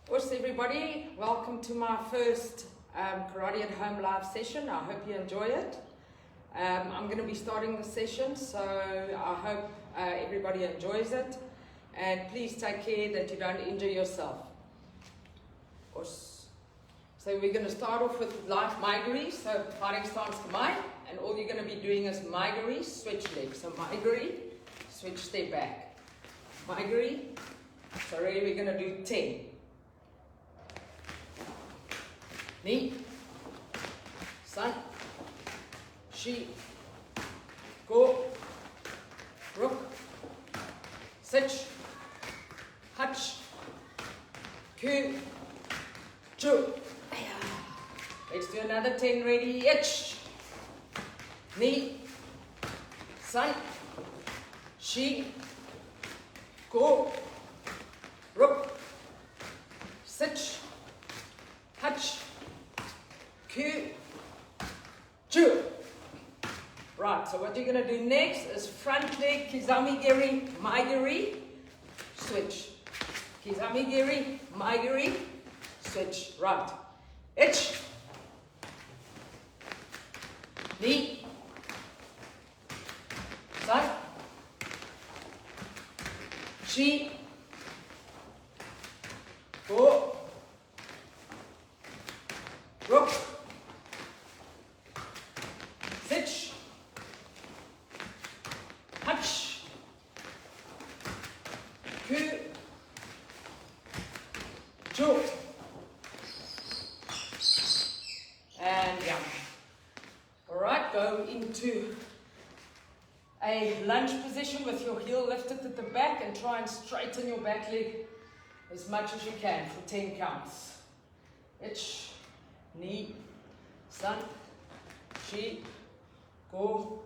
What's everybody? Welcome to my first Karate at Home live session. I hope you enjoy it. I'm going to be starting the session, so I hope everybody enjoys it. And please take care that you don't injure yourself. So we're going to start off with light maigiri, so fighting stance kamai, and all you're going to be doing is maigiri, switch legs. So maigiri, switch step back. Maigiri, so really we're going to do 10. Ni, san, shi, go, rook, sich, hutch, ku, chu. Let's do another 10, ready, itch. Ni, san, shi, go, rook, sich, hutch, ku, chu. Right, so what you're going to do next is front leg, kizami giri, maigiri, switch. Kizami giri, maigiri, switch. Right. Itch. Ni. San. Shi. Go. Rook. Sich. Hutch. Ku. Chu. And yeah. Alright, go into a lunge position with your heel lifted at the back and try and straighten your back leg as much as you can for 10 counts. Itch. Ni, san, shi, go,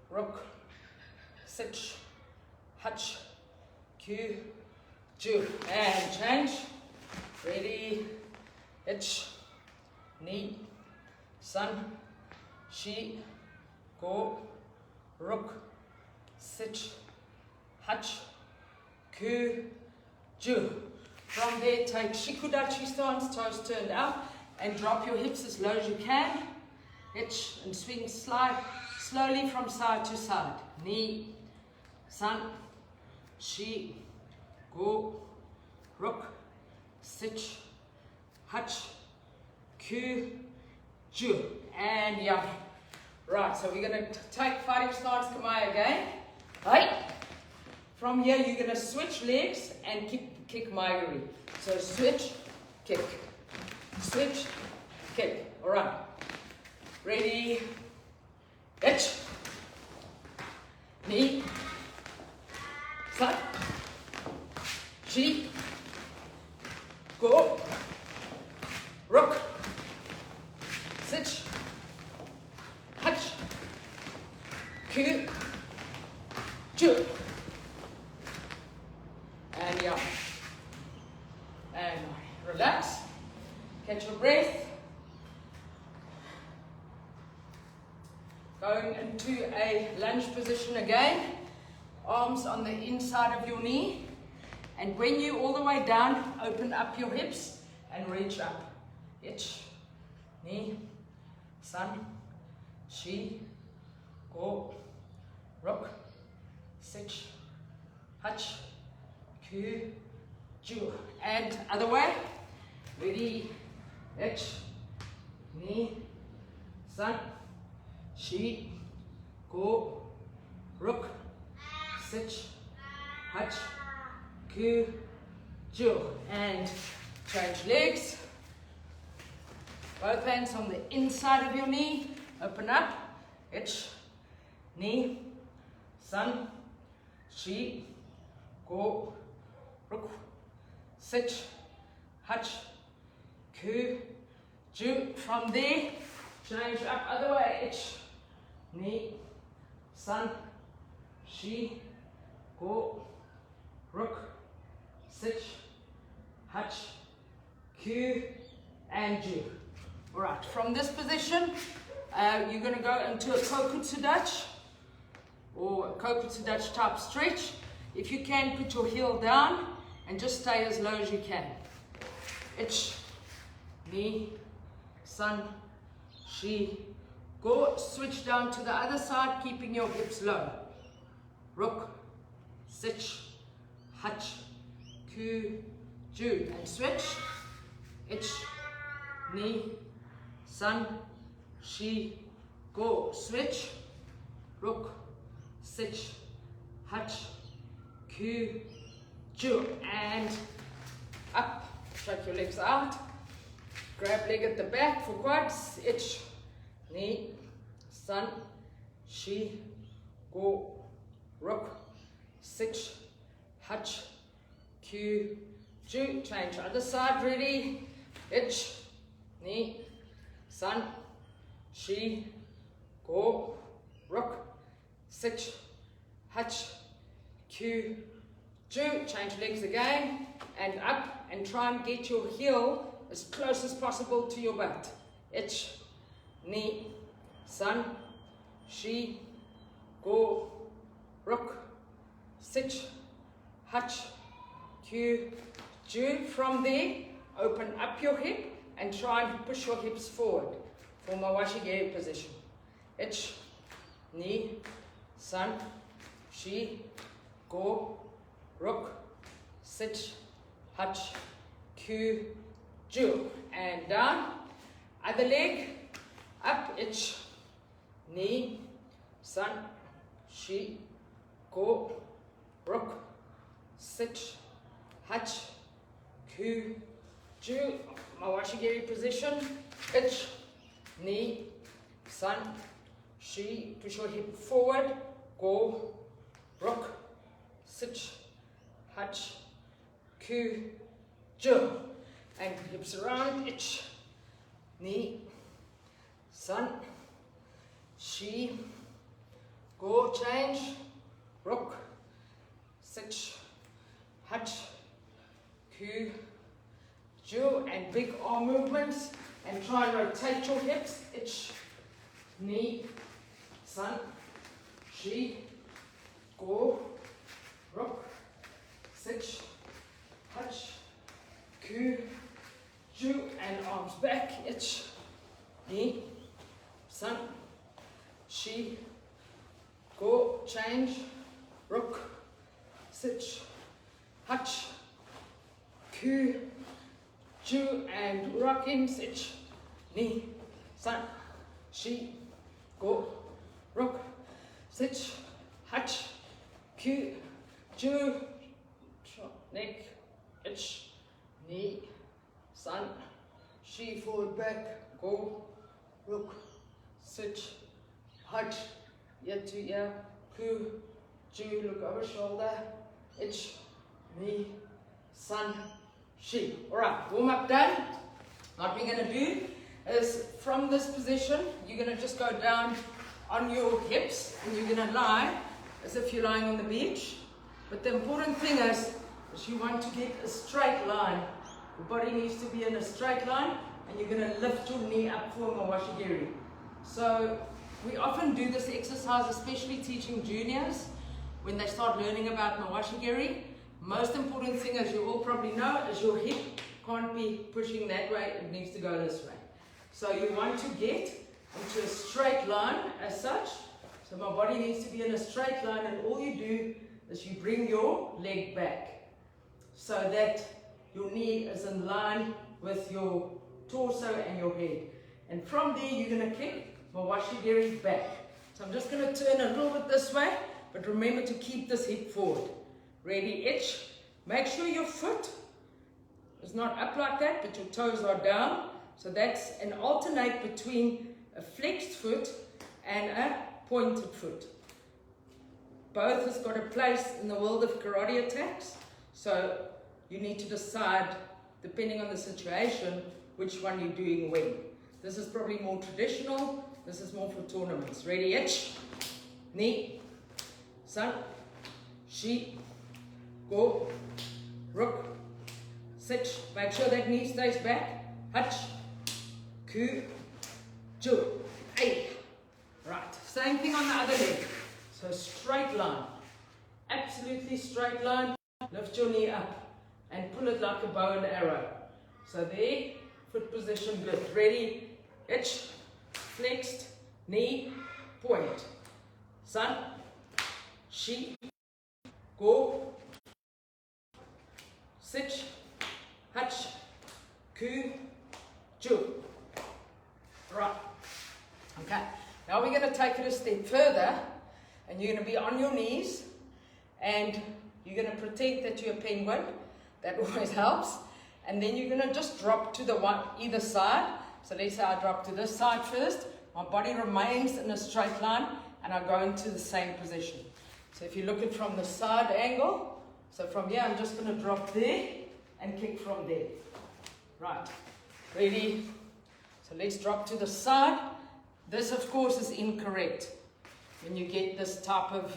rook, sich, hutch, ku, chu. And change. Ready, itch, ni, san, shi, go, rook, sich, hutch, ku, chu. From there, take shikudachi stance, toes turned out. And drop your hips as low as you can. Itch and swing slowly from side to side. Ni, san, shi, go, rook, sich, hutch, ku, chu. And yeah. Right, so we're going to take fighting stance kamai again. Right. From here, you're going to switch legs and kick maigiri. So switch, kick. Switch, kick. All right. Ready. Itch. Ni. San. Shi. Go. Rook. Sich. Hutch. Ku. Chu. And yeah. And relax. Catch your breath. Going into a lunge position again. Arms on the inside of your knee. And when you're all the way down, open up your hips and reach up. Itch, ni, san, shi, go, rook, sich, hutch, ku, chu. And other way. Ready. Itch, ni, san, shi, go, rook, sich, hutch, ku, chu. And change legs. Both hands on the inside of your knee. Open up. Itch, ni, san, shi, go, rook, sich, hutch, ku, chu. From there, change up other way. Itch, ni, san, shi, go, rook, sich, hutch, ku, and chu. All right. From this position, you're going to go into a kokutsu Dutch or a kokutsu Dutch type stretch. If you can, put your heel down and just stay as low as you can. Ich, knee, sun, she, go. Switch down to the other side, keeping your hips low. Rook, sich, hutch, ku, ju, and switch. Ich, knee, sun, she, go. Switch. Rook, sich, hutch, ku, ju, and up. Shake your legs out. Grab leg at the back for quads. Ich, knee, sun, she, go. Rook, sich, hutch, ku, ju. Change other side. Ready? Ich, knee, sun, she, go. Rook, sich, hutch, ku, ju. Change legs again and up, and try and get your heel as close as possible to your butt. Ich, knee, sun, she, go. Rook, sich, hutch, ku, ju. From there, open up your hip and try and push your hips forward for Mawashigiri position. Ich, knee, sun, she, go. Rook, sich, hutch, ku, ju. And down. Other leg, up. Ich, knee, sun, she, go. Rook, sich, hutch, ku, ju. Mawashigiri position. Ich, knee, sun, she. Push your hip forward. Go. Rook, sich, hutch, ku, ju. And hips around. Ich, knee, sun, she, go. Change. Rook, sich, hutch, ku, ju. And big arm movements. And try and rotate your hips. Ich, knee, sun, she, go. Rook, sich, hutch, ku, ju. And arms back. Ich, knee, sun, she, go. Change. Rook, sich, hutch, ku, ju. And rocking. Ich, knee, sun, she, go. Rook, sich, hutch, ku, ju. Neck. Ich, knee, sun, she. Forward, back. Go. Rook, sich, hutch, ear to ear, ku, ju. Look over shoulder. Ich, knee, sun, she. Alright, warm up done. What we're going to do is from this position, you're going to just go down on your hips and you're going to lie as if you're lying on the beach. But the important thing is you want to get a straight line. Your body needs to be in a straight line, and you're going to lift your knee up for Mawashigiri. So we often do this exercise, especially teaching juniors when they start learning about Mawashigiri. Most important thing, as you all probably know, is your hip can't be pushing that way, it needs to go this way. So you want to get into a straight line as such. So my body needs to be in a straight line, and all you do is you bring your leg back so that your knee is in line with your torso and your head. And from there, you're going to kick Mawashigiri back. So I'm just going to turn a little bit this way, but remember to keep this hip forward. Ready, itch. Make sure your foot is not up like that, but your toes are down. So that's an alternate between a flexed foot and a pointed foot. Both has got a place in the world of karate attacks. So you need to decide, depending on the situation, which one you're doing when. This is probably more traditional. This is more for tournaments. Ready, itch. Knee. Sun. She. Go. Rook. Sich. Make sure that knee stays back. Hutch. Ku. Ju. Ay. Right. Same thing on the other leg. So straight line. Absolutely straight line. Lift your knee up and pull it like a bow and arrow. So there, foot position good. Ready, hitch, flexed, knee, point. Sun, she, go, sit, hutch, ku, ju. Right. Okay. Now we're going to take it a step further, and you're going to be on your knees, and you're going to pretend that you're a penguin. That always helps. And then you're going to just drop to the either side. So let's say I drop to this side first. My body remains in a straight line, and I go into the same position. So if you look at it from the side angle, so from here I'm just going to drop there and kick from there. Right. Ready? So let's drop to the side. This, of course, is incorrect. When you get this type of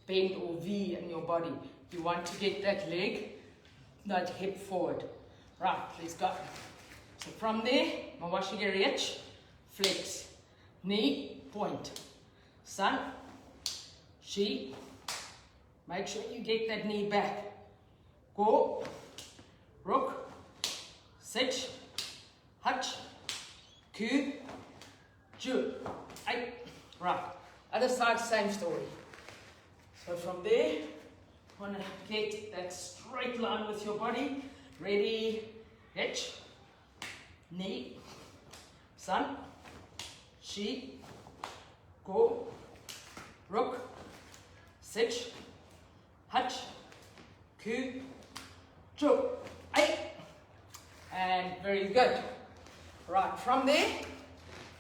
bend or V in your body, you want to get that leg, that hip forward. Right, let's go. So from there, mawashigiri hitch, flex, knee, point. Sun, she, make sure you get that knee back. Go, rook, sit, hutch, ku, ju. Right, other side, same story. So from there, you want to get that straight line with your body. Ready, hitch, knee, sun, she, go, rook, sit, hutch, ku, ju, and very good. Right, from there,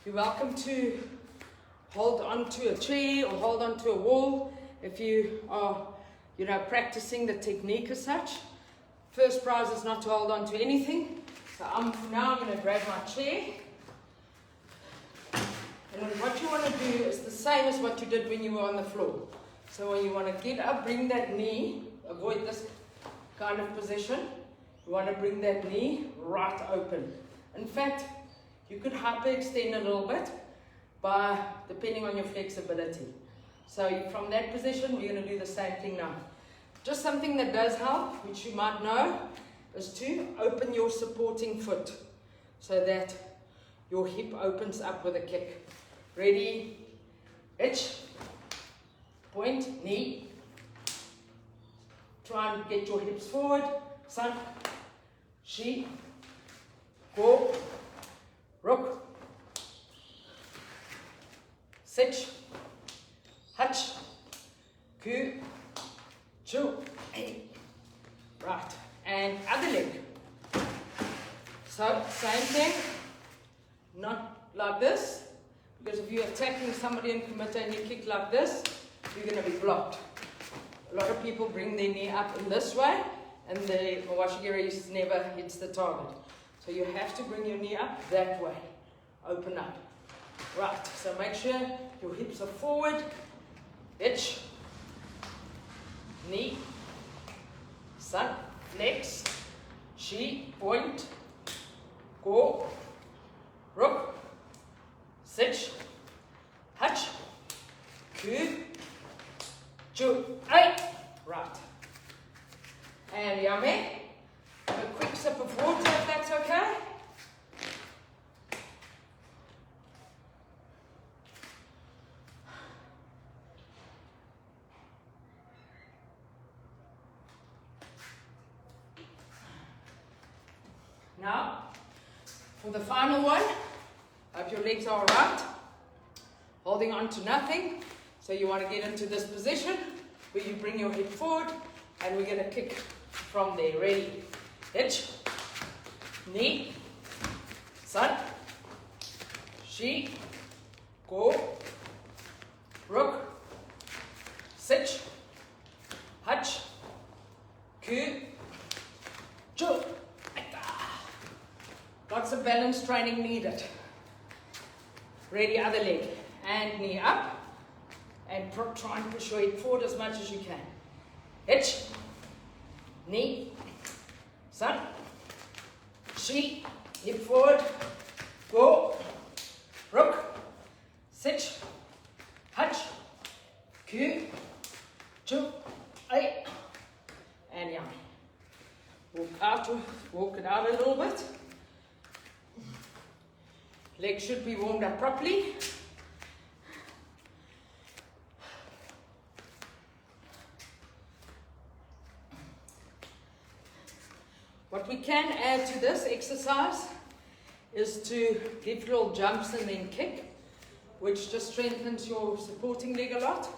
you're welcome to hold on to a chair or hold on to a wall if you are, practicing the technique as such. First prize is not to hold on to anything. So now I'm going to grab my chair. And what you want to do is the same as what you did when you were on the floor. So when you want to get up, bring that knee, avoid this kind of position. You want to bring that knee right open. In fact, you could hyperextend a little bit depending on your flexibility. So from that position, we're going to do the same thing now. Just something that does help, which you might know, is to open your supporting foot so that your hip opens up with a kick. Ready, hitch, point, knee. Try and get your hips forward. Sun, she, go, rook, sit, hutch, ku, ju. Right, and other leg. So, same thing, not like this, because if you're attacking somebody in Kumita and you kick like this, you're going to be blocked. A lot of people bring their knee up in this way, and the mawashigiri never hits the target. So you have to bring your knee up that way. Open up. Right, so make sure your hips are forward. Hitch. Knee. Sun. Flex. She. Point. Go. Rook. Sit. Hutch. Ku. Ju. Right. And yummy. Have a quick sip of water if that's okay. Now, for the final one, hope your legs are alright. Holding on to nothing. So you want to get into this position where you bring your hip forward, and we're going to kick from there. Ready? Hitch. Knee. Sun. She. Go. Rook. Sit. Hutch. Ku. Ju. Lots of balance training needed. Ready, other leg. And knee up. And try and push your hip forward as much as you can. Hitch. Knee. Sun. She. Hip forward. Go. Rook. Sit. Hutch. Ku. Ju. And yeah. Walk it out a little bit. Legs should be warmed up properly. What we can add to this exercise is to give little jumps and then kick, which just strengthens your supporting leg a lot.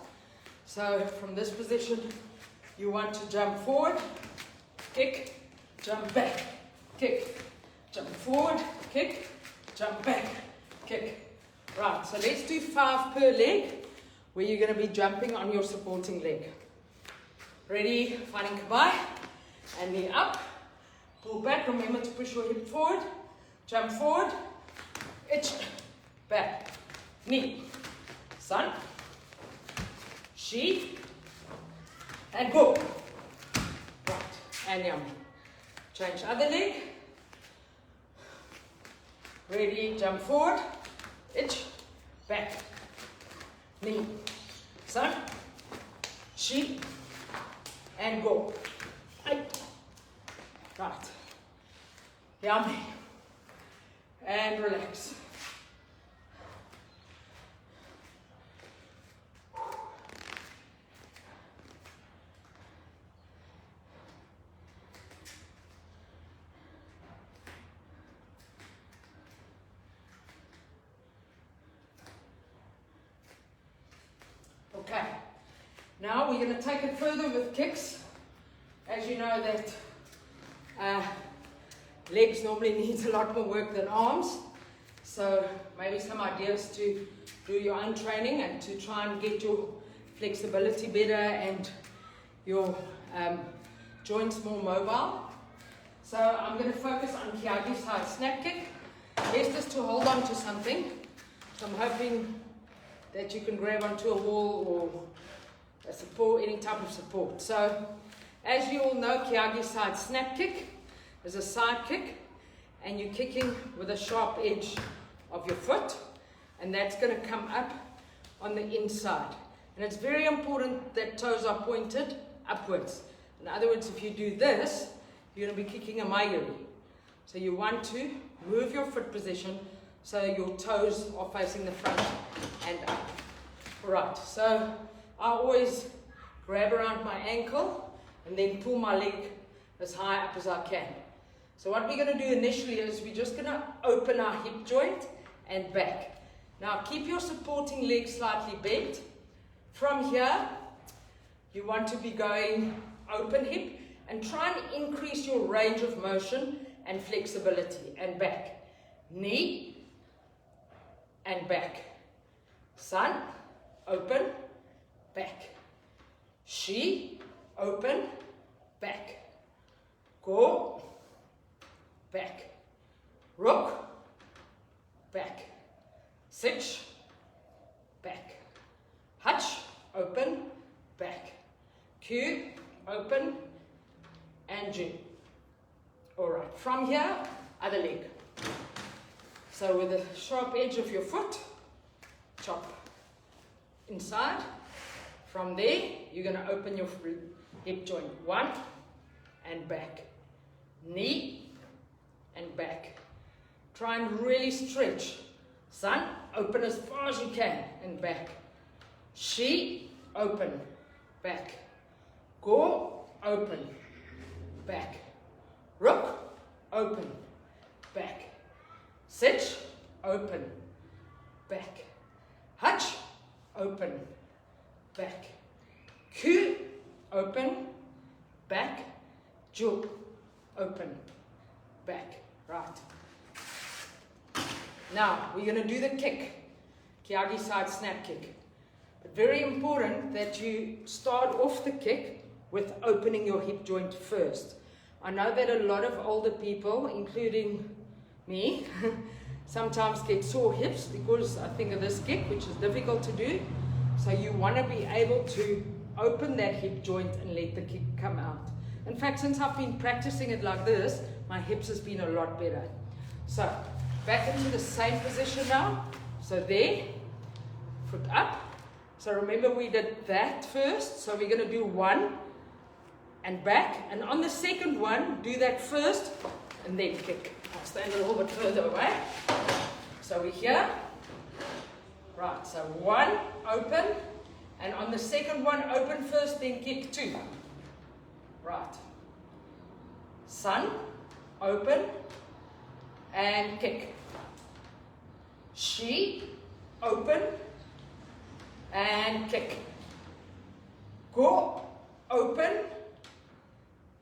So from this position, you want to jump forward, kick, jump back, kick, jump forward, kick, jump back, kick. Right, so let's do 5 per leg, where you're going to be jumping on your supporting leg. Ready? Finding kabai, and knee up, pull back. Remember to push your hip forward, jump forward, itch, back, knee, sun, she, and go. Right, and yum. Change other leg. Ready, jump forward, itch, back, knee, sun, she, and go. Right, yummy, and relax. Okay, now we're going to take it further with kicks. As you know that legs normally needs a lot more work than arms, so maybe some ideas to do your own training and to try and get your flexibility better and your joints more mobile. So I'm going to focus on Kiagi side snap kick. Best is to hold on to something. So I'm hoping that you can grab onto a wall or a support, any type of support. So as you all know, Kiagi side snap kick is a side kick, and you're kicking with a sharp edge of your foot, and that's going to come up on the inside. And it's very important that toes are pointed upwards. In other words, if you do this, you're going to be kicking a mairi. So you want to move your foot position so your toes are facing the front and up. Alright, so I always grab around my ankle and then pull my leg as high up as I can. So what we're going to do initially is we're just going to open our hip joint and back. Now keep your supporting leg slightly bent. From here, you want to be going open hip and try and increase your range of motion and flexibility. And back. Knee and back. Sun, open, back. She, open, back. Go, back. Rook, back. Sitch, back. Hutch, open, back. Q, open, and G. Alright, from here, other leg. So with the sharp edge of your foot, chop inside. From there, you're going to open your hip joint. One, and back. Knee, and back. Try and really stretch. Sun, open as far as you can, and back. She, open, back. Go, open, back. Rook, open, back. Sit, open, back. Hutch, open, back. Q, open, back. Jump, open, back. Right. Now, we're going to do the kick. Kiagi side snap kick. But very important that you start off the kick with opening your hip joint first. I know that a lot of older people, including me, sometimes get sore hips because I think of this kick, which is difficult to do. So you want to be able to open that hip joint and let the kick come out. In fact, since I've been practicing it like this, my hips has been a lot better. So back into the same position now. So there, foot up. So remember we did that first. So we're going to do one and back. And on the second one, do that first and then kick. I'll stand a little bit further away. So we're here. Right, so one, open. And on the second one, open first, then kick two. Right. Sun, open, and kick. She, open, and kick. Go, open,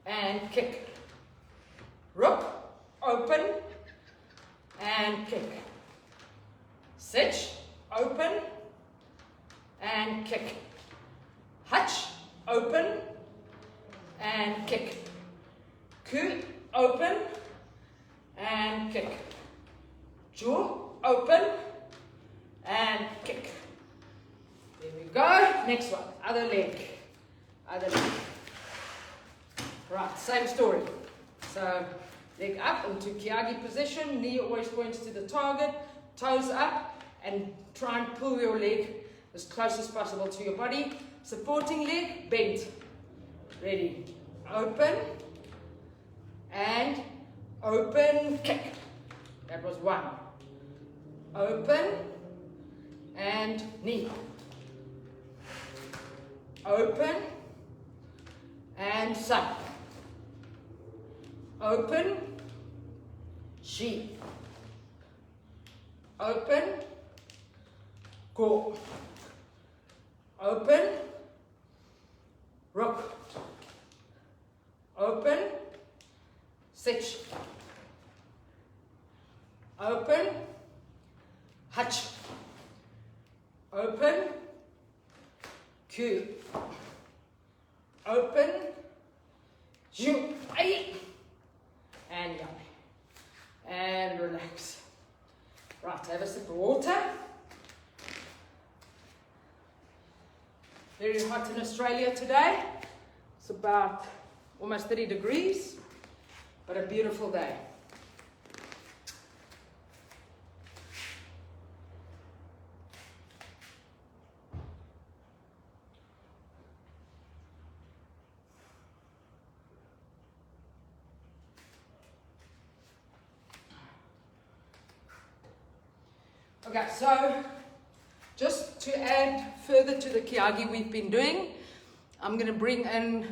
and kick. Rook, open, and kick. Sitch, open, and kick. Hutch, open, and kick. Ku, open, and kick. Jaw, open, and kick. There we go. Next one, other leg. Other leg. Right, same story. So, leg up into Kiagi position, knee always points to the target, toes up, and try and pull your leg as close as possible to your body. Supporting leg, bent. Ready. Open, and open, kick. That was one. Open, and knee. Open, and sun. Open, she. Open, go. Open, rook. Open, sitch. Open, hutch. Open, Q. Open, you, and yum. And relax. Right, have a sip of water. Very hot in Australia today. It's about almost 30 degrees, but a beautiful day. Okay, so just to add further to the Kiagi we've been doing, I'm going to bring in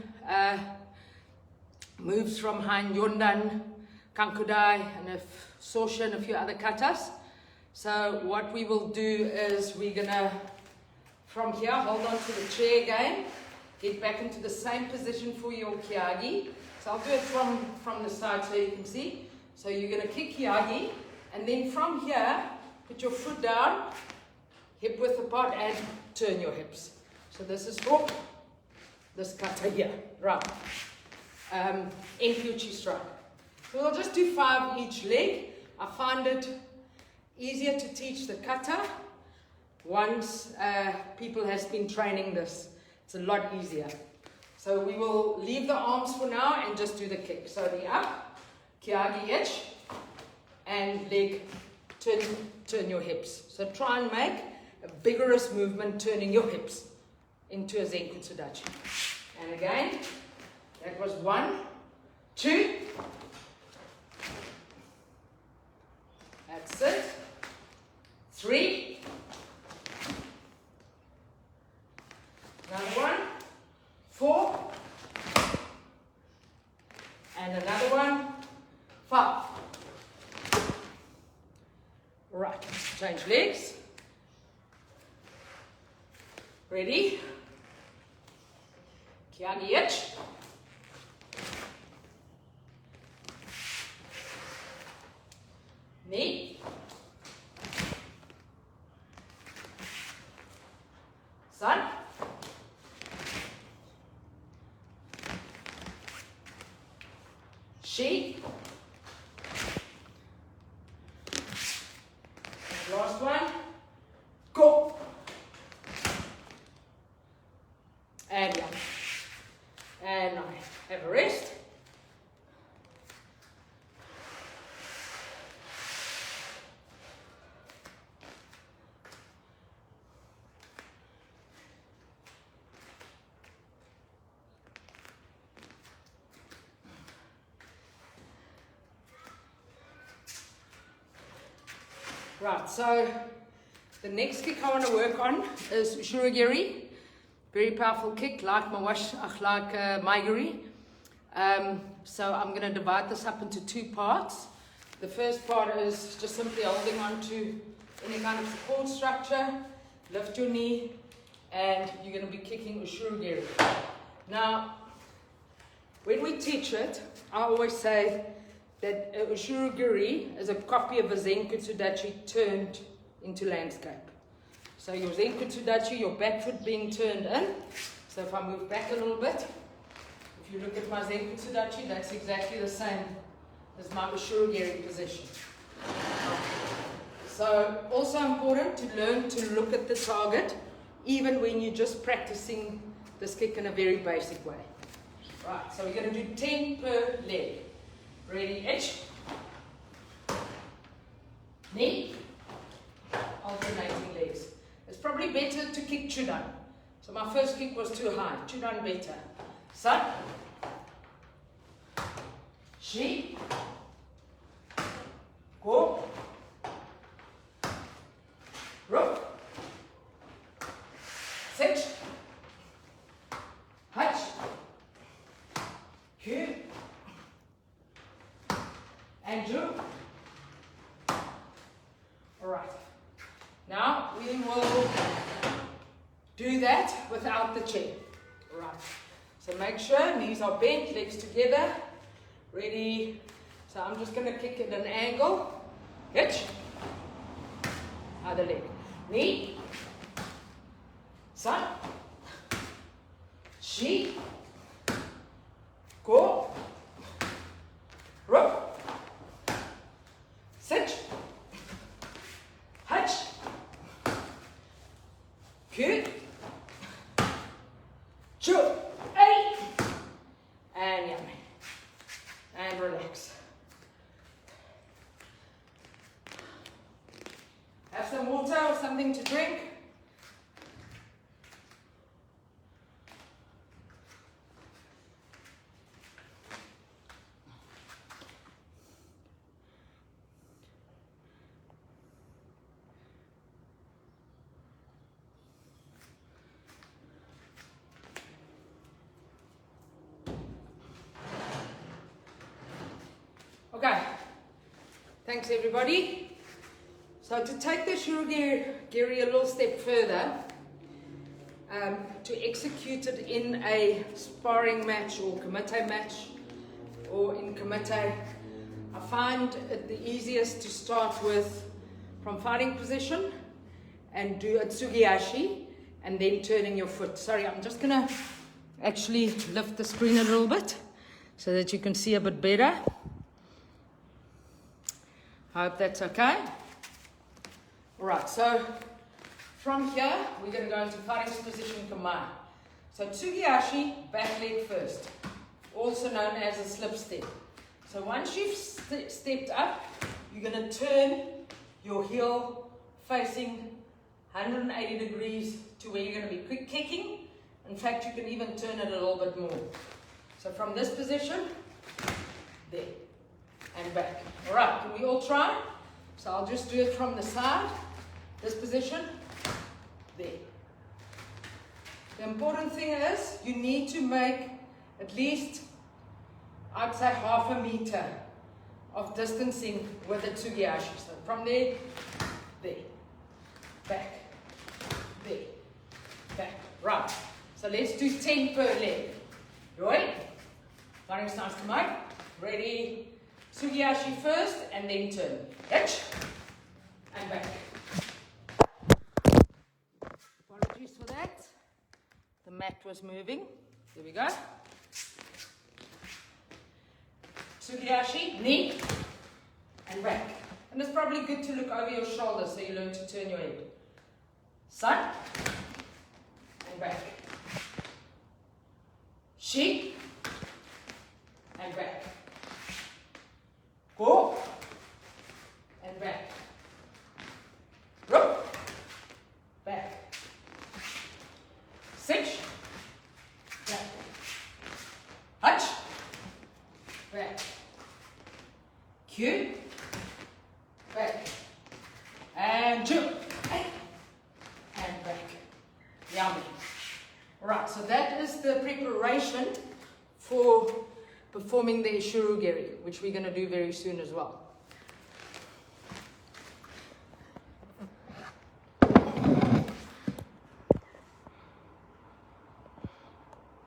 moves from Hein Yondan, Kankudai, and Sosha, and a few other katas. So what we will do is we're going to, from here, hold on to the chair again, get back into the same position for your Kiagi. So I'll do it from the side so you can see. So you're going to kick Kiagi, and then from here, put your foot down, hip width apart, and turn your hips. So this is for this kata here, right? Enkyuchi strike. So we'll just do 5 each leg. I find it easier to teach the kata once people has been training this. It's a lot easier. So we will leave the arms for now and just do the kick. So the up, Kiagi edge, and leg, turn your hips. So try and make a vigorous movement turning your hips into a Zenkutsudachi. And again, that was 1, 2. That's it. 3. Another one. 4. And another one. 5. Right, change legs. Ready? Kiagi itch. Knee. Sun. She. Last one. Go. And down. And now have a rest. Right, so the next kick I want to work on is ushurigiri. Very powerful kick, like maigiri. So I'm going to divide this up into two parts. The first part is just simply holding on to any kind of support structure. Lift your knee, and you're going to be kicking ushurigiri. Now, when we teach it, I always say that ushurigiri is a copy of a zenkutsudachi turned into landscape. So your zenkutsudachi, your back foot being turned in. So if I move back a little bit, if you look at my zenkutsudachi, that's exactly the same as my ushurigiri position. So also important to learn to look at the target, even when you're just practicing this kick in a very basic way. Right, so we're going to do 10 per leg. Ready, edge, knee, alternating legs. It's probably better to kick chudan. So my first kick was too high. Chudan better. San, shi, go, ro, sit, hutch, kyu, and do. Alright. Now we will do that without the chair. Alright. So make sure knees are bent, legs together. Ready. So I'm just going to kick at an angle. Hitch. Other leg. Knee. San. Shi. Go. Ro. Sit. Hutch. Kyu. Chu. Hey. And yummy. And relax. Have some water or something to drink. Okay, thanks everybody. So to take the ushurigiri a little step further, to execute it in a sparring match or kumite match or in kumite, I find it the easiest to start with from fighting position and do a tsugiyashi and then turning your foot. Sorry, I'm just going to actually lift the screen a little bit so that you can see a bit better. I hope that's okay. Alright, so from here, we're going to go into fighting position kamae. So tsugiyashi, back leg first, also known as a slip step. So once you've stepped up, you're going to turn your heel facing 180 degrees to where you're going to be quick kicking. In fact, you can even turn it a little bit more. So from this position, there. And back. Alright, can we all try? So I'll just do it from the side. This position. There. The important thing is you need to make at least, I'd say, half a meter of distancing with the tsugiyashi. So from there, back, there, back. Right. So let's do 10 per leg. Right? Fighting stance to Mike. Ready? Tsugiyashi first and then turn. Hitch and back. Apologies for that. The mat was moving. There we go. Tsugiyashi, knee and back. And it's probably good to look over your shoulder so you learn to turn your head. San and back. Shi and back. Go and back. Rope. Back. Cinch. Back. Hutch. Back. Cue. Back. preparation for performing the Ishurugeri, which we're going to do very soon as well.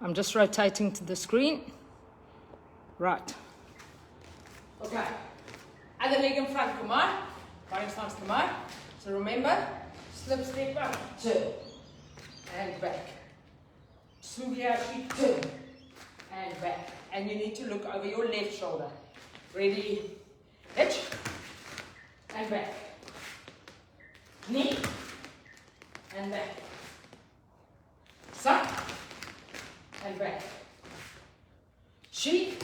I'm just rotating to the screen. Right. Okay. Other leg in front, come on. Running stance, come on. So remember, slip, step up, turn, and back. Sugiyashi, turn, and back. And you need to look over your left shoulder. Ready? Hitch, and back. Knee, and back. Suck, and back. Shi,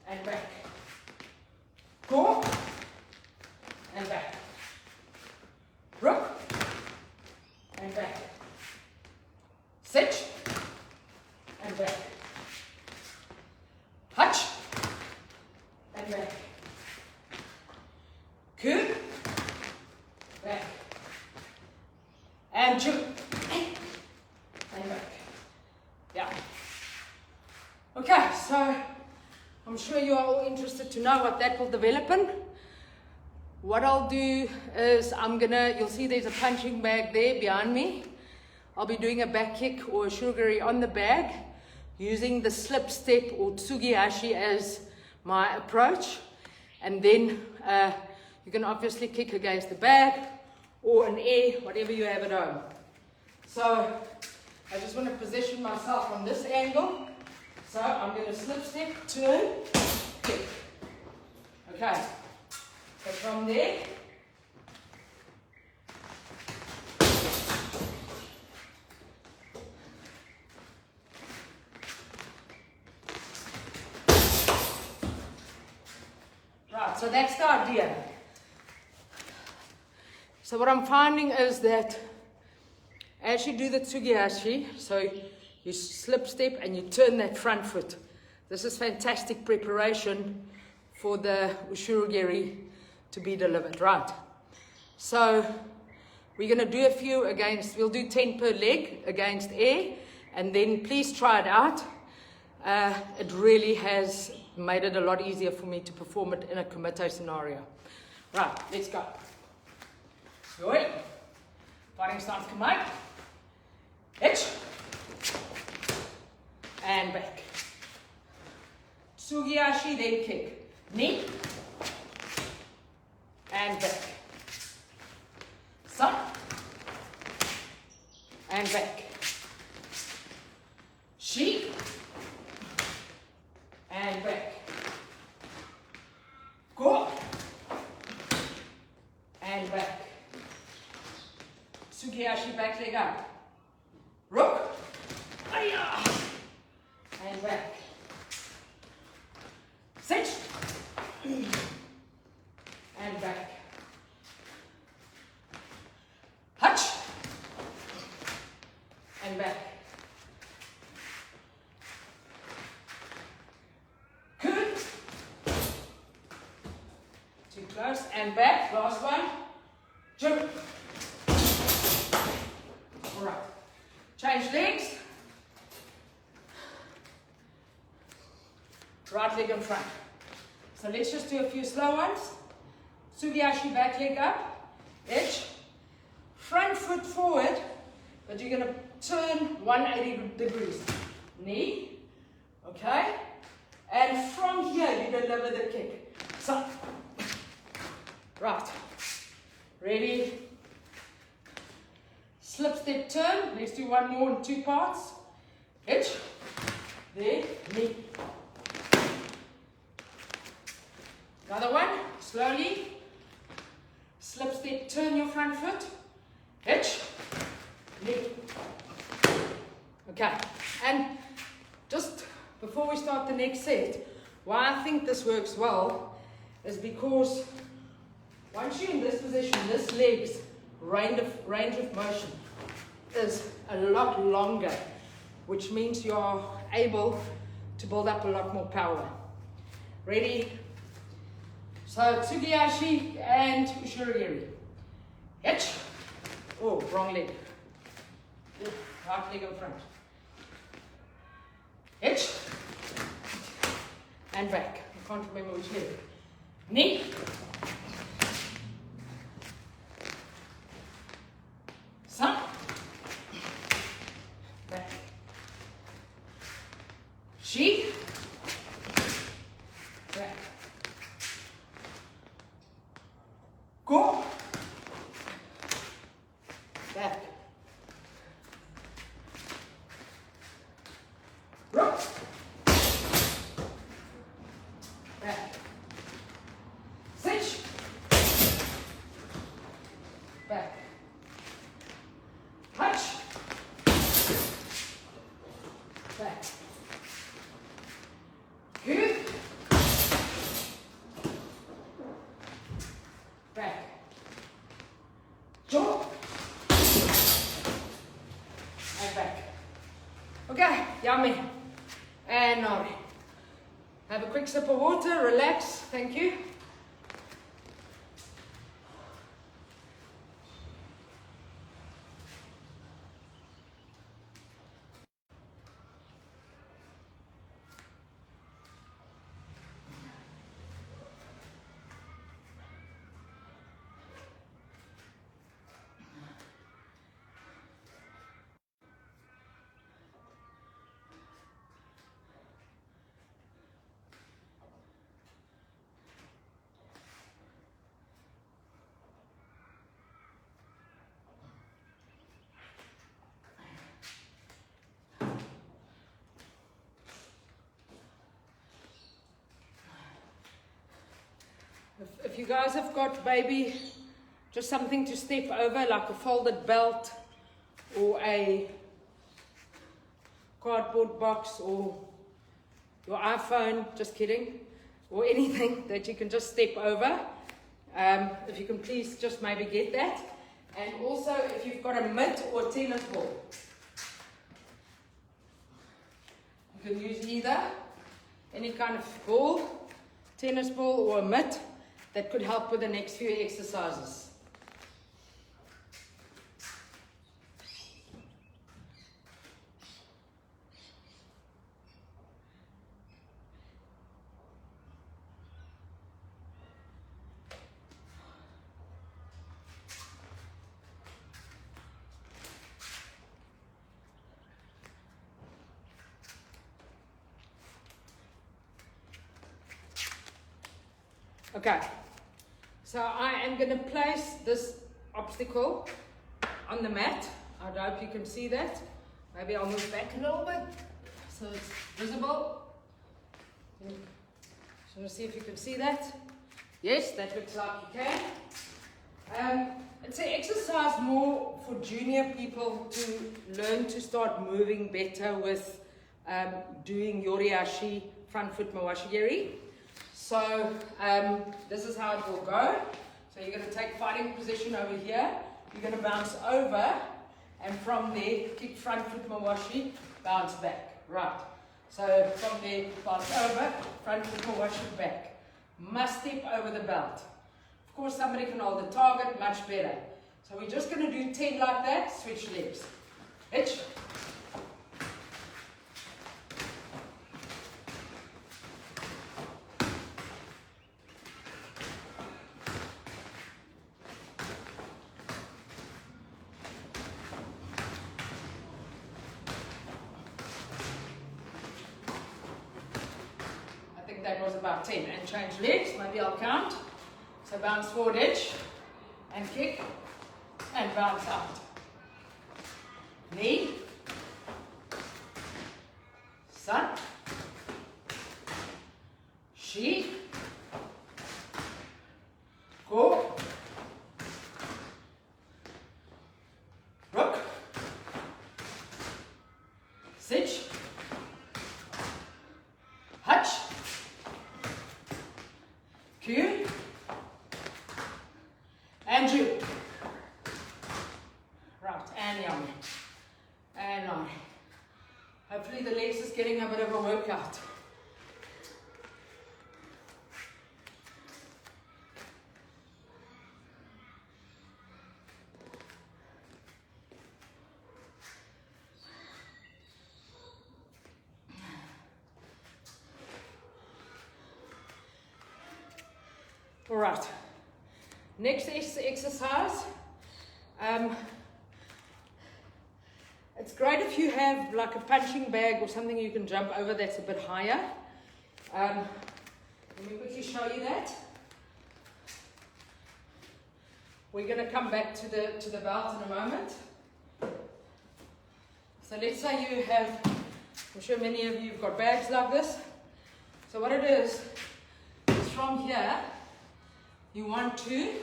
and back. Go, and back. Rook, and back. Sit, and back. Hutch, and back. Coup, back. And jump, and back. Yeah. Okay, so I'm sure you are all interested to know what that will develop in. What I'll do is you'll see there's a punching bag there behind me. I'll be doing a back kick or a shurugeri on the bag using the slip step or tsugiyashi as my approach. And then you can obviously kick against the bag or an air, whatever you have at home. So I just want to position myself on this angle. So I'm going to slip step, turn, kick. Okay. So from there, right, so that's the idea. So what I'm finding is that as you do the tsugiyashi, so you slip step and you turn that front foot. This is fantastic preparation for the ushurugeri to be delivered, right? So we're going to do a few we'll do 10 per leg against air, and then please try it out. It really has made it a lot easier for me to perform it in a kumite scenario. Right, let's go. Good. Fighting stance, come on. Hitch. And back. Tsugiyashi, then kick. Knee. And back. Suck. And back. Shi. And back. Go. And back. Tsugiyashi, back leg up. Rook. Aya. And back. Sit. And back. Hutch. And back. Good. Too close. And back. Last one. Jump. All right. Change legs. Right leg in front. So let's just do a few slow ones. Tsugiyashi, back leg up, edge, front foot forward, but you're going to turn 180 degrees. Knee, okay? And from here, you deliver the kick. So, right. Ready? Slip, step, turn. Let's do one more in 2 parts. Edge, there, knee. Another one, slowly. Slip, step, turn your front foot. Hitch, knee. Okay, and just before we start the next set, why I think this works well is because once you're in this position, this leg's range of motion is a lot longer, which means you are able to build up a lot more power. Ready? So tsugiyashi and ushurugeri. Hitch. Oh, wrong leg. Right leg in front. Hitch. And back. I can't remember which leg. Knee. Sun. Back. She. Back. Go. Back. Rock. Back. Cinch. Back. Punch. Back. Good. Back. Jaw. And back. Okay, yummy. And now, have a quick sip of water, relax, thank you. If you guys have got maybe just something to step over, like a folded belt or a cardboard box or your iPhone, just kidding, or anything that you can just step over, if you can please just maybe get that. And also if you've got a mitt or a tennis ball, you can use either, any kind of ball, tennis ball or a mitt. That could help with the next few exercises. Okay. So I am going to place this obstacle on the mat. I hope you can see that. Maybe I'll move back a little bit so it's visible. Just want to see if you can see that. Yes, that looks like you can. It's an exercise more for junior people to learn to start moving better with doing yoriashi, front foot mawashigiri. So this is how it will go. So you're going to take fighting position over here. You're going to bounce over, and from there, kick front foot mawashi, bounce back. Right. So from there, bounce over, front foot mawashi, back. Must step over the belt. Of course, somebody can hold the target, much better. So we're just going to do 10 like that, switch legs. Hitch. That was about 10. And change legs, maybe I'll count. So bounce forward, edge, and kick, and bounce out. Knee, sun, she, go, rook, sit, hutch, Q, and Ju. Right, and yummy. And on. Hopefully the legs is getting a bit of a workout. All right. Next exercise. It's great if you have like a punching bag or something you can jump over that's a bit higher. Let me quickly show you that. We're going to come back to the belt in a moment. So let's say you have, I'm sure many of you have got bags like this. So what it is from here, you want to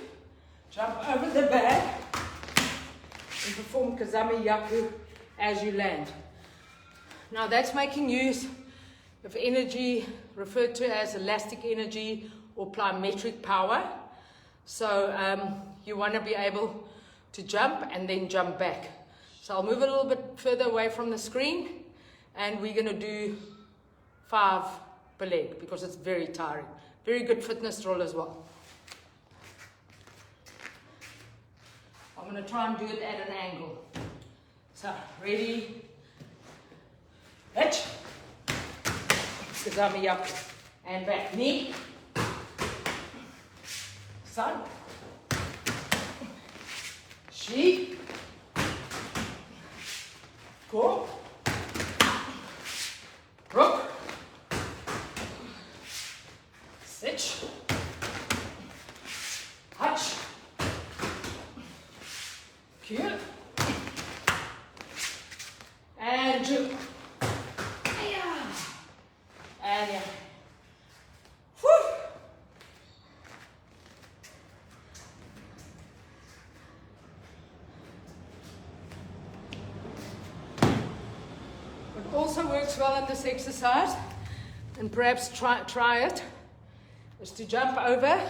jump over the bag and perform Kazami Yaku as you land. Now that's making use of energy referred to as elastic energy or plyometric power. So you want to be able to jump and then jump back. So I'll move a little bit further away from the screen and we're going to do 5 per leg because it's very tiring. Very good fitness drill as well. I'm going to try and do it at an angle. So, ready, hitch, Kazami Yaku, and back, knee, sun, she, go, rook, sitch, hutch, cue, and juke, and yeah, whew. What also works well in this exercise, and perhaps try it, is to jump over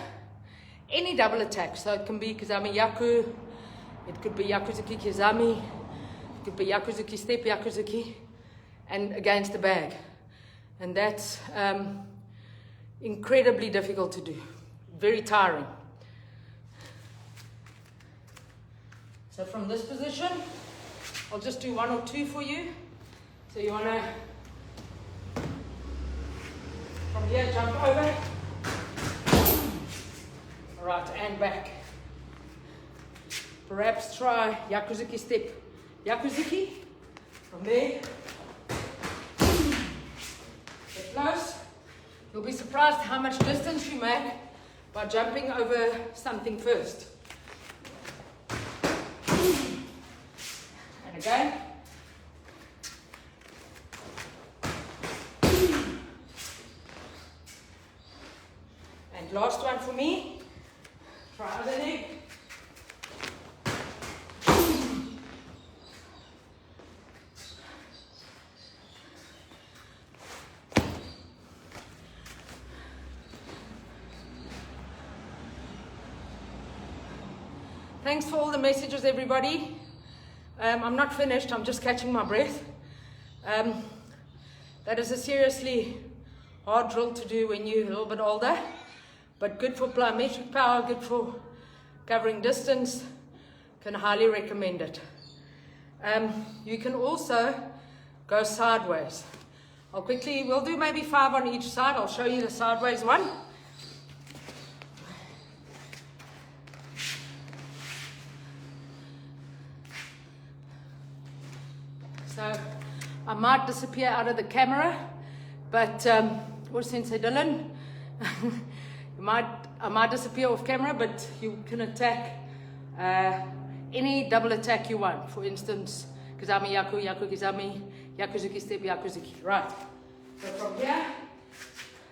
any double attack. So it can be Kazami Yaku, it could be Yakuzuki Kazami, it could be Yakuzuki step, Yakuzuki, and against the bag. And that's incredibly difficult to do, very tiring. So from this position, I'll just do 1 or 2 for you. So you want to, from here, jump over. All right, and back. Perhaps try Yakuzuki step. Yakuzuki, from there. Get close. You'll be surprised how much distance you make by jumping over something first. And again. And last one for me. Try other leg. Thanks for all the messages, everybody. I'm not finished, I'm just catching my breath. That is a seriously hard drill to do when you're a little bit older, but good for plyometric power, good for covering distance. Can highly recommend it. You can also go sideways. We'll do maybe 5 on each side. I'll show you the sideways one. So I might disappear out of the camera, but or Sensei Dylan, I might disappear off camera, but you can attack any double attack you want. For instance, Kazami Yaku, Yaku Kazami, Yakuzuki step, Yakuzuki. Right. So from here,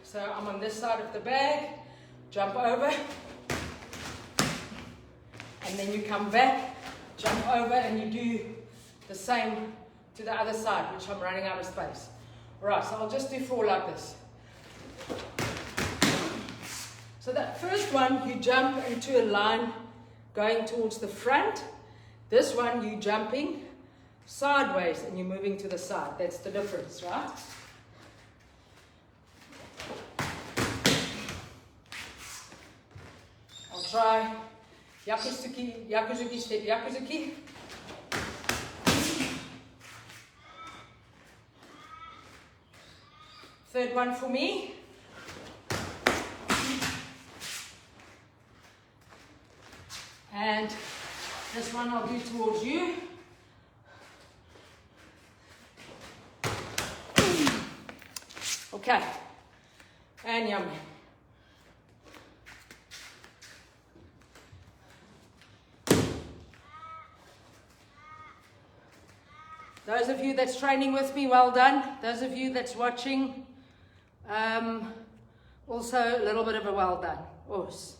so I'm on this side of the bag, jump over, and then you come back, jump over, and you do the same to the other side, which I'm running out of space. Alright, so I'll just do 4 like this. So that first one, you jump into a line going towards the front. This one, you jumping sideways and you're moving to the side. That's the difference, right? I'll try Yakuzuki step, Yakuzuki. Third one for me. And this one I'll do towards you. Okay, and yummy. Those of you that's training with me, well done. Those of you that's watching, also a little bit of a well done. Oops.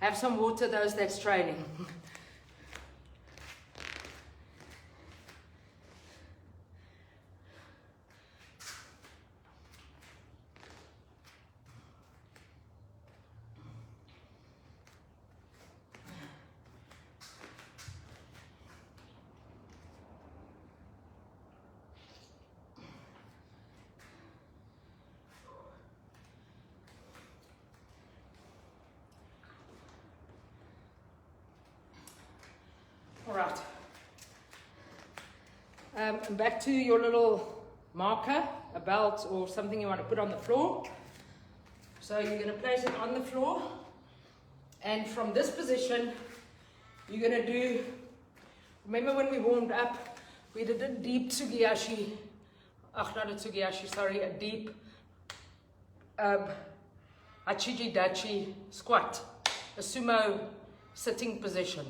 Have some water, those that's training. Alright, back to your little marker, a belt or something you want to put on the floor. So you're going to place it on the floor, and from this position you're going to do, remember when we warmed up, we did a deep tsugiyashi, not a tsugiyashi, sorry, a deep hachiji dachi squat, a sumo sitting position.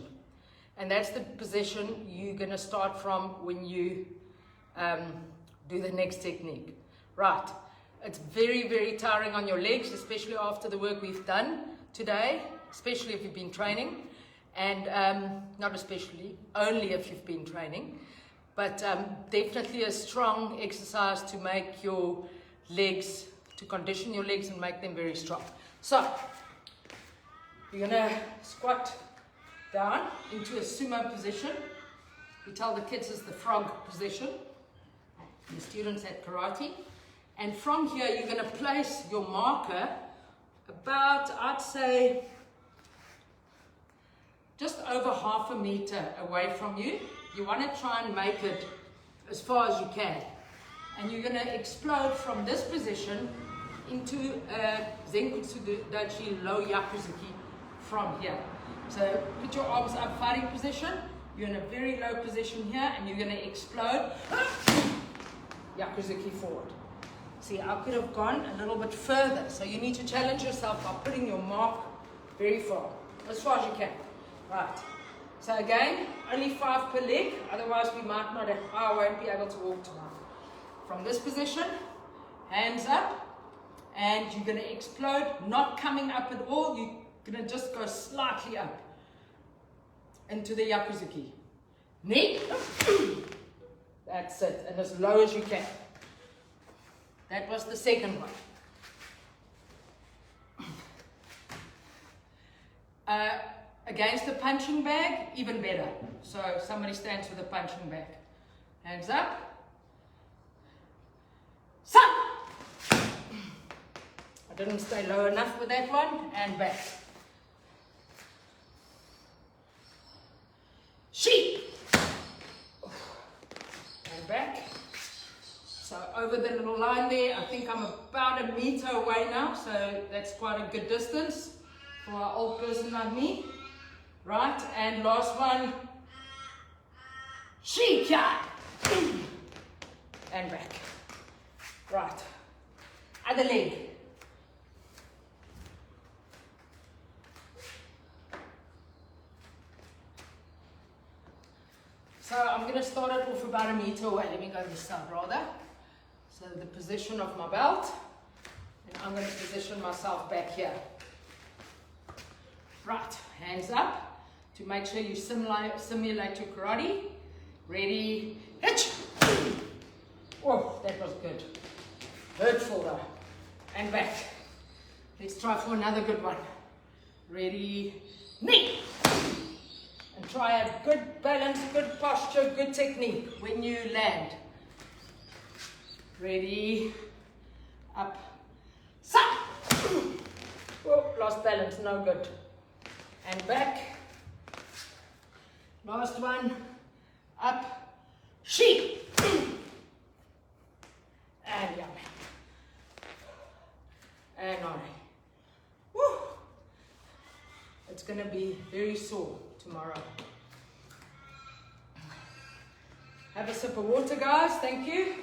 And that's the position you're going to start from when you do the next technique. Right. It's very, very tiring on your legs, especially after the work we've done today, especially if you've been training. And not especially, only if you've been training. But definitely a strong exercise to make your legs, to condition your legs and make them very strong. So, you're going to squat down into a sumo position. We tell the kids it's the frog position, the students at karate. And from here you're going to place your marker about, I'd say, just over half a meter away from you. You want to try and make it as far as you can. And you're going to explode from this position into a Zenkutsu Dachi low Yakuzuki from here. So put your arms up, fighting position. You're in a very low position here, and you're going to explode. Yakuzuki forward. See, I could have gone a little bit further. So you need to challenge yourself by putting your mark very far, as far as you can. Right. So again, only 5 per leg. Otherwise, we might not have, I won't be able to walk tomorrow. From this position, hands up, and you're going to explode, not coming up at all. You're going to just go slightly up into the Yakuzuki. Knee. That's it. And as low as you can. That was the second one. Against the punching bag, even better. So somebody stands with a punching bag. Hands up. Sun. I didn't stay low enough with that one. And back. Sheep. And back. So over the little line there, I think I'm about a meter away now. So that's quite a good distance for an old person like me. Right, and last one, Shikai, and back. Right, other leg. So I'm going to start it off about a meter away. Let me go this side rather. So the position of my belt, and I'm going to position myself back here. Right, hands up. To make sure you simulate your karate. Ready, hitch! Oh, that was good. Hurtful though. And back. Let's try for another good one. Ready, knee! And try a good balance, good posture, good technique when you land. Ready, up, side! Oh, lost balance, no good. And back. Last one, up, sheep, and yummy, and on. Woo! It's going to be very sore tomorrow. Have a sip of water, guys. Thank you.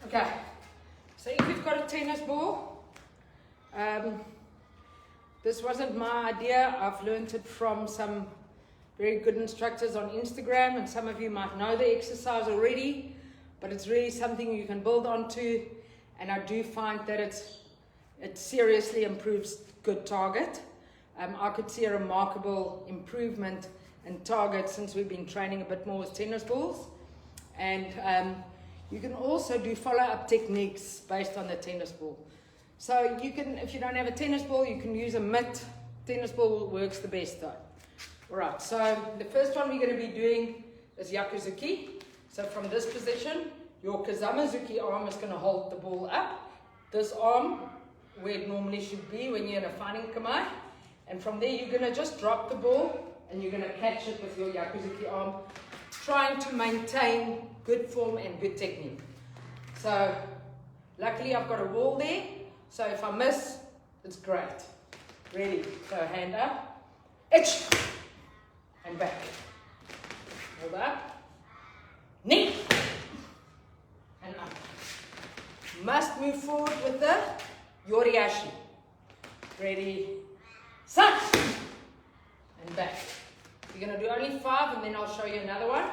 Okay, so if you've got a tennis ball, this wasn't my idea. I've learned it from some very good instructors on Instagram, and some of you might know the exercise already, but it's really something you can build onto, and I do find that it seriously improves good target. I could see a remarkable improvement in target since we've been training a bit more with tennis balls, and you can also do follow-up techniques based on the tennis ball. So you can, if you don't have a tennis ball, you can use a mitt. Tennis ball works the best though. Alright, so the first one we're going to be doing is Yakuzuki. So from this position, your Kazamazuki arm is going to hold the ball up. This arm, where it normally should be when you're in a fighting kamae. And from there, you're going to just drop the ball and you're going to catch it with your Yakuzuki arm, trying to maintain good form and good technique. So luckily I've got a wall there, so if I miss, it's great. Ready, so hand up, itch, and back. Hold up, knee, and up. Must move forward with the Yoriashi. Ready, sun, and back. You're going to do only 5 and then I'll show you another one.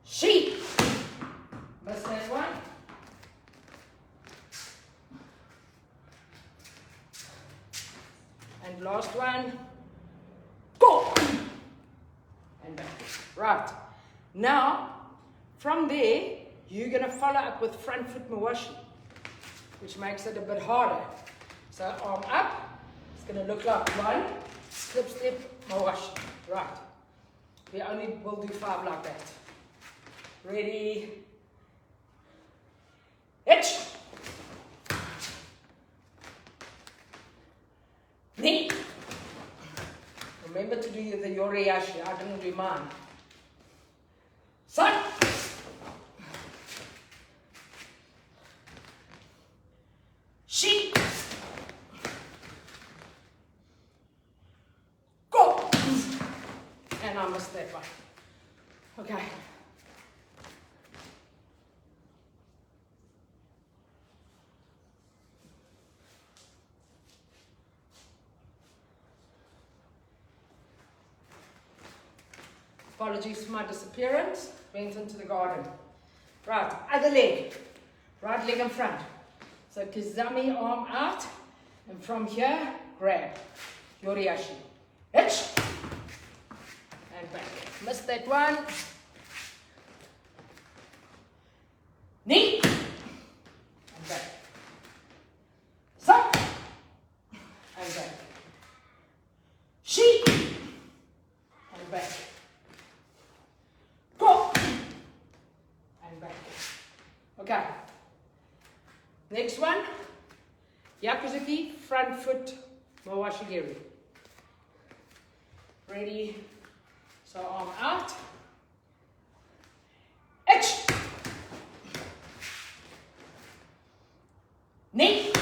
Sheep. Miss that one. And last one. Go. And back. Right. Now, from there, you're going to follow up with front foot mawashi, which makes it a bit harder. So arm up. It's going to look like one. Slip step. Mawashi. Right. We only will do 5 like that. Ready. Itch. Knee. Remember to do the Yoriashi. I didn't do mine. Sun. Sheep. And I missed that one. Okay. Apologies for my disappearance. Went into the garden. Right, other leg. Right leg in front. So Kizami arm out. And from here, grab. Yoriashi. Hitch. And back. Missed that one. Knee. And back. Suck. And back. Sheep. And back. Go. And back. Okay. Next one. Yakuzuki, front foot, Mawashigiri. Ready. So arm out. Itch. Knee.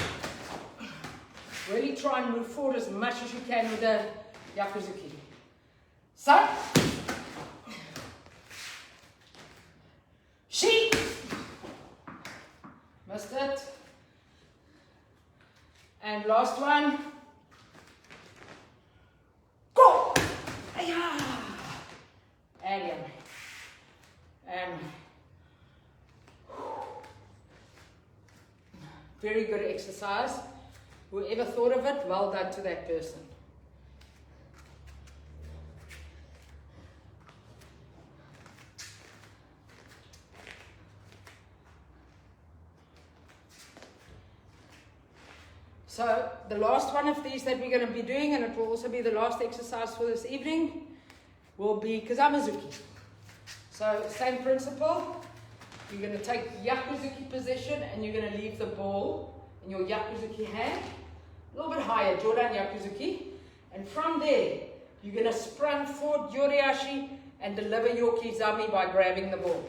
Really try and move forward as much as you can with the Yakuzuki. So. Sheep. Missed it. And last one. Go. Alien. And very good exercise. Whoever thought of it, well done to that person. So the last one of these that we're going to be doing, and it will also be the last exercise for this evening, will be Kizamizuki. So same principle. You're going to take Yakuzuki position and you're going to leave the ball in your Yakuzuki hand, a little bit higher, Jodan Yakuzuki. And from there, you're going to sprint forward, Yoriashi, and deliver your Kizami by grabbing the ball.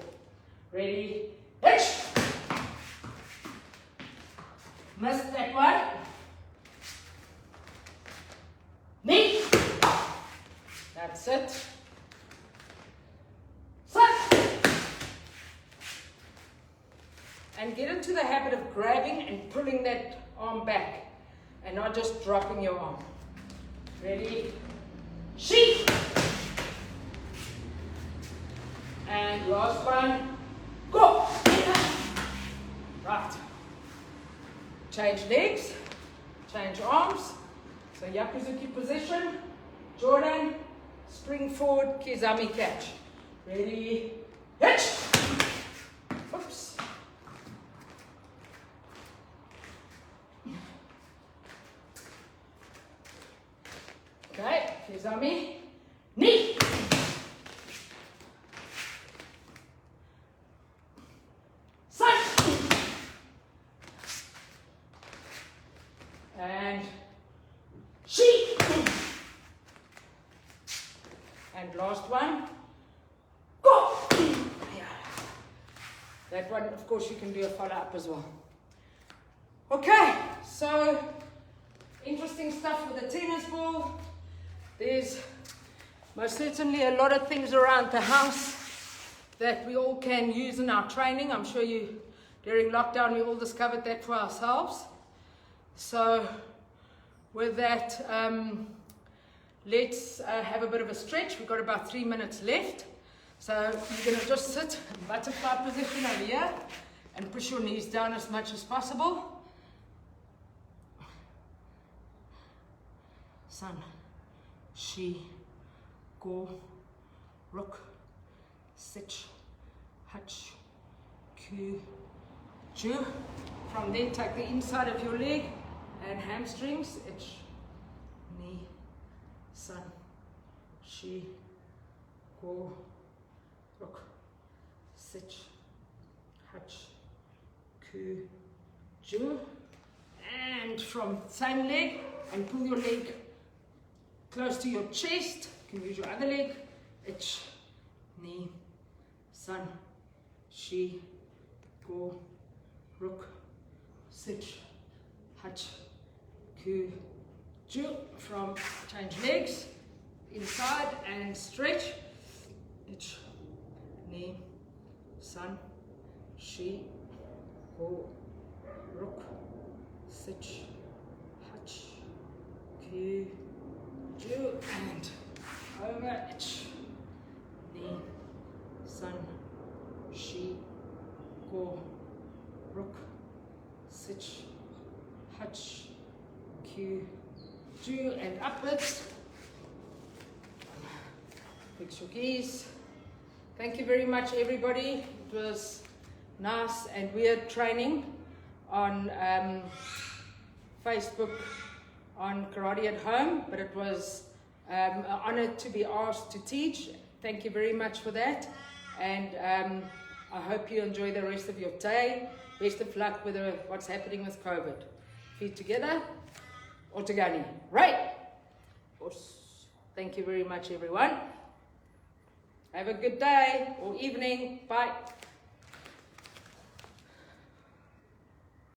Ready? Hitch! Missed that one. Knee. That's it. And get into the habit of grabbing and pulling that arm back and not just dropping your arm. Ready? Sheet. And last one. Go. Right. Change legs. Change arms. So Yakuzuki position. Jordan. Spring forward. Kizami catch. Ready? Hitch. Oops. Okay, Kizami, knee. Side. And sheet. And last one. Go. Yeah. That one, of course, you can do a follow-up as well. Okay, so interesting stuff with the tennis ball. There's most certainly a lot of things around the house that we all can use in our training. I'm sure you, during lockdown, we all discovered that for ourselves. So with that, let's have a bit of a stretch. We've got about 3 minutes left. So you're going to just sit in butterfly position over here and push your knees down as much as possible. Sun, Shi, Go, Rook, Sich, Hutch, Ku, Ju. From there, take the inside of your leg and hamstrings. Ich, Ni, Sun, Shi, Go, Rook, Sich, Hutch, Ku, Ju. And from same leg, and pull your leg close to your chest. You can use your other leg. Ich, Ni, Sun, Shi, Go, Rook, Sich, Hutch, Ku, Ju. From change legs, inside and stretch. Ich, Ni, Sun, Shi, Go, Rook, Sich, Hutch, Ku, Ju, and over. Ich, Ni, Sun, Shi, Go, Rook, Sich, Hutch, Ku, Ju, and upwards. Big shookies. Thank you very much, everybody. It was nice and weird training on Facebook on Karate at Home, but it was an honor to be asked to teach. Thank you very much for that, and I hope you enjoy the rest of your day. Best of luck with what's happening with COVID. Feet together, Otagani. Right. Thank you very much, everyone. Have a good day or evening. Bye.